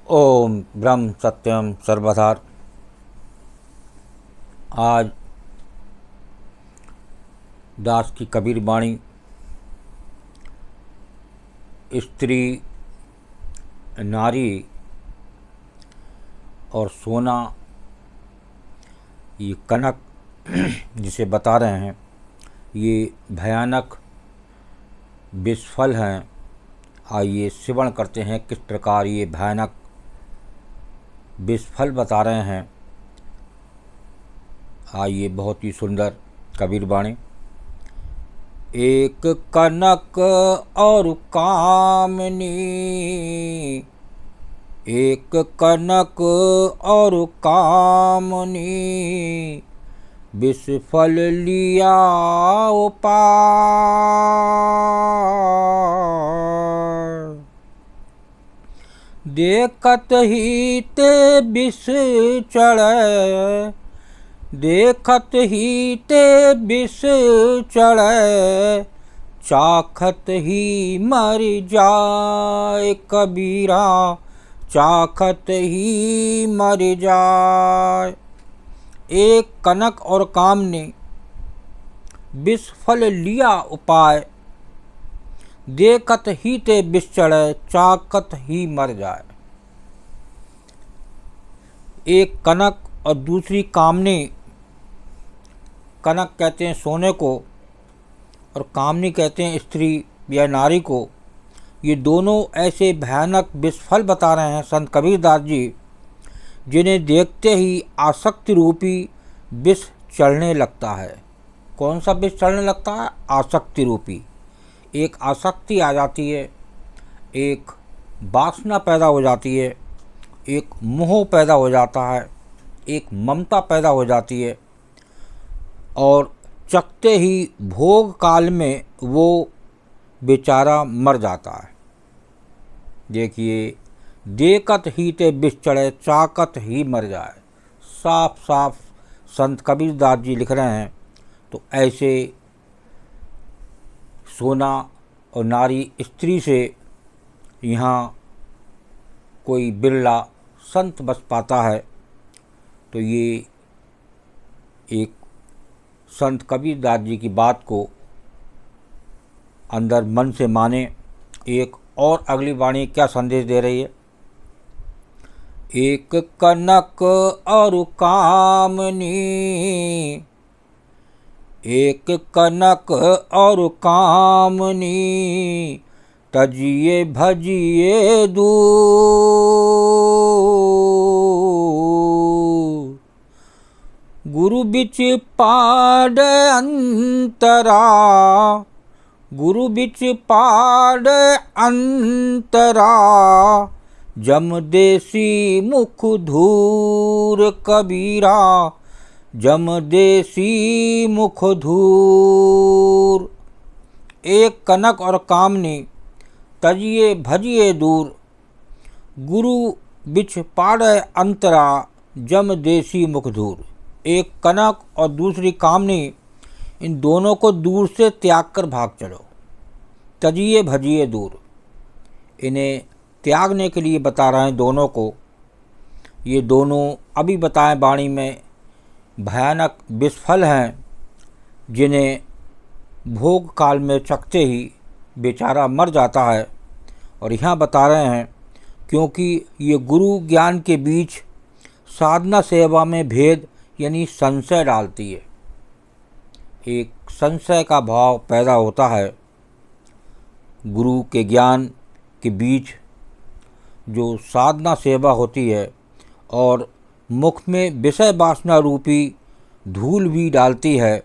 ओम ब्रह्म सत्यम सर्वधार। आज दास की कबीर वाणी स्त्री, नारी और सोना, ये कनक जिसे बता रहे हैं, ये भयानक विषफल हैं। आइए श्रवण करते हैं किस प्रकार ये भयानक विषफल बता रहे हैं। आइए, बहुत ही सुंदर कबीर वाणी। एक कनक और कामनी, एक कनक और कामनी, विषफल लिया उपाय। देखत ही ते विष चढ़े, देखत ही ते विष चढ़े, चाखत ही मर जाए कबीरा, चाखत ही मर जाए। एक कनक और काम ने विषफल लिया उपाय, देखत ही ते विष चढ़े, चाखत ही मर जाए। एक कनक और दूसरी कामनी, कनक कहते हैं सोने को और कामनी कहते हैं स्त्री या नारी को। ये दोनों ऐसे भयानक विषफल बता रहे हैं संत कबीरदास जी, जिन्हें देखते ही आसक्ति रूपी विष चढ़ने लगता है। कौन सा विष चढ़ने लगता है? आसक्ति रूपी। एक आसक्ति आ जाती है, एक वासना पैदा हो जाती है, एक मोह पैदा हो जाता है, एक ममता पैदा हो जाती है और चखते ही भोग काल में वो बेचारा मर जाता है। देखिए, देखत ही ते विष चढ़े, चाकत ही मर जाए। साफ साफ संत कबीरदास जी लिख रहे हैं। तो ऐसे सोना और नारी स्त्री से यहाँ कोई बिरला संत बच पाता है। तो ये एक संत कबीरदास जी की बात को अंदर मन से माने। एक और अगली वाणी क्या संदेश दे रही है? एक कनक और कामनी, एक कनक और कामनी, तजिए भजिए दूर। गुरु बिच पाड़ अंतरा, गुरु बिच पाड़ अंतरा, जम देसी मुख धूर कबीरा, जम देसी मुख धूर। एक कनक और कामनी, तजिए भजिए दूर। गुरु बिच पाड़े अंतरा, जम देसी मुख धूर। एक कनक और दूसरी कामनी, इन दोनों को दूर से त्याग कर भाग चलो। तजिए भजिए दूर, इन्हें त्यागने के लिए बता रहे हैं दोनों को। ये दोनों अभी बताएं वाणी में भयानक विषफल हैं, जिन्हें भोग काल में चखते ही बेचारा मर जाता है। और यहाँ बता रहे हैं क्योंकि ये गुरु ज्ञान के बीच साधना सेवा में भेद यानी संशय डालती है। एक संशय का भाव पैदा होता है गुरु के ज्ञान के बीच। जो साधना सेवा होती है और मुख में विषय वासना रूपी धूल भी डालती है,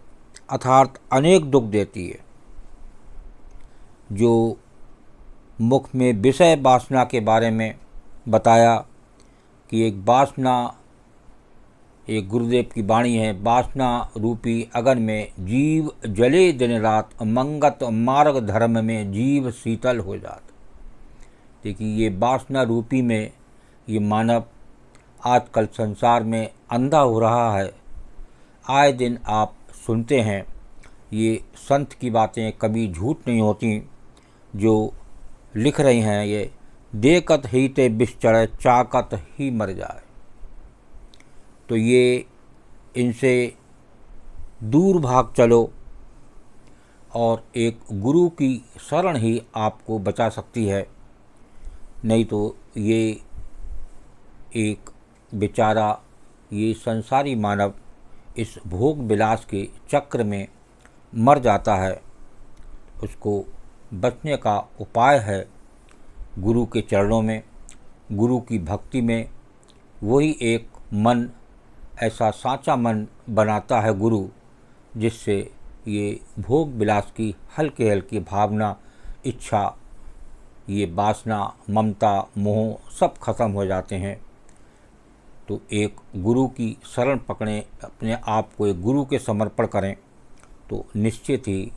अर्थात अनेक दुख देती है। जो मुख में विषय वासना के बारे में बताया कि एक वासना, एक गुरुदेव की वाणी है, वासना रूपी अगन में जीव जले दिन रात, मंगत मार्ग धर्म में जीव शीतल हो जात। देखिए, ये वासना रूपी में ये मानव आजकल संसार में अंधा हो रहा है। आए दिन आप सुनते हैं, ये संत की बातें कभी झूठ नहीं होती जो लिख रही हैं ये देखत ही ते विष चढ़े, चाकत ही मर जाए। तो ये इनसे दूर भाग चलो और एक गुरु की शरण ही आपको बचा सकती है। नहीं तो ये एक बेचारा, ये संसारी मानव इस भोग विलास के चक्र में मर जाता है। उसको बचने का उपाय है गुरु के चरणों में, गुरु की भक्ति में। वही एक मन, ऐसा साचा मन बनाता है गुरु, जिससे ये भोग विलास की हल्की हल्की भावना, इच्छा, ये वासना, ममता, मोह सब खत्म हो जाते हैं। तो एक गुरु की शरण पकड़ें, अपने आप को एक गुरु के समर्पण करें, तो निश्चित ही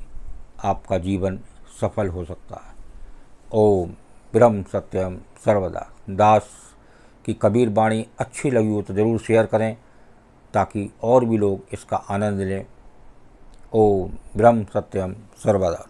आपका जीवन सफल हो सकता है। ओम ब्रह्म सत्यम सर्वदा। दास की कबीर वाणी अच्छी लगी हो तो ज़रूर शेयर करें, ताकि और भी लोग इसका आनंद लें। ओम ब्रह्म सत्यम सर्वदा।